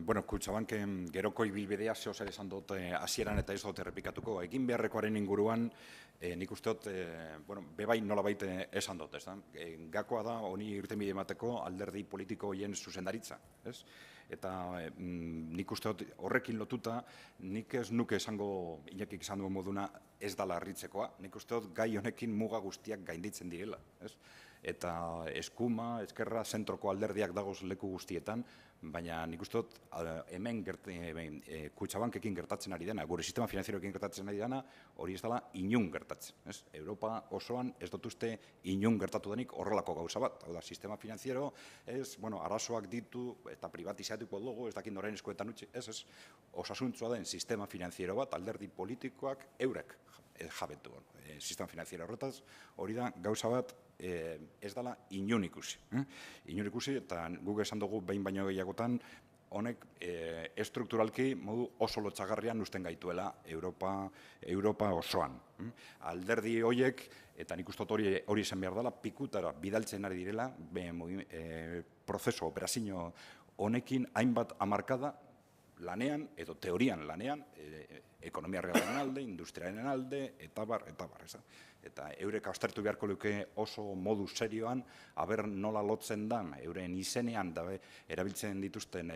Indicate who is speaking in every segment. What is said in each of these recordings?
Speaker 1: Bueno, Kutxabanken geroko ibilbidea zeo zer esan dut hasieran eta ez dut errepikatuko. Egin beharrekoaren inguruan, nik uste dut, bebai nolabait esan dut, ez da? Gakoa da, honi irtenbide emateko alderdi politiko horien zuzendaritza, ez? Eta nik uste dut horrekin lotuta, nik ez nuke esango, Iñakik esan duen moduna, ez dala harritzekoa. Nik uste dut gai honekin muga guztiak gainditzen direla, ez? Eta eskuma, ezkerra, zentroko alderdiak dagoz leku guztietan, baina nik uste dut hemen Kutxabankekin gertatzen ari dena, gure sistema finanzieroekin gertatzen ari dena, hori ez dela inun gertatzen. Europa osoan ez dut uste inun gertatu denik horrelako gauza bat. Hau da, sistema finanziero, arazoak ditu eta privatizatuko dugu, ez dakit noren eskuetan utzi, ez, osasuntzua den sistema finanziero bat, alderdi politikoak eurek jabetu. Sistema finanziero horretaz, hori da gauza bat, ez dela inun ikusi. Inun ikusi, eta guk esan dugu behin baino gehiagotan, honek estrukturalki modu oso lotxagarrian usten gaituela Europa osoan. Alderdi horiek, eta nik uste hori esan behar dela, pikutara bidaltzen ari direla, prozeso, operazio honekin hainbat hamarkada lanean, edo teorian lanean, ekonomia regalaren alde, industriaren alde, eta bar. Eta eurek aztertu beharko luke oso modu serioan, aber nola lotzen dan, euren izenean erabiltzen dituzten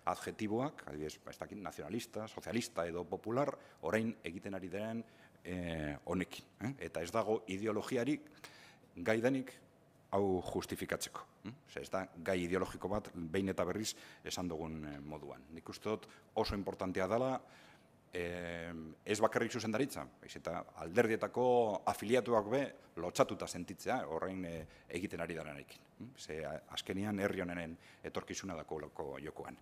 Speaker 1: adjetiboak, adibidez, ez dakit, nazionalista, sozialista edo popular, orain egiten ari den honekin. Eta ez dago ideologiarik gaidenik hau justifikatzeko. Ez da gai ideologiko bat behin eta berriz esan dugun moduan. Nik uste dut oso importantea dela, ez bakarrik zuzendaritza, eta alderdietako afiliatuak be lotxatuta sentitzea horrein egiten ari darenekin. Azkenian herri honen etorkizuna dako jokoan.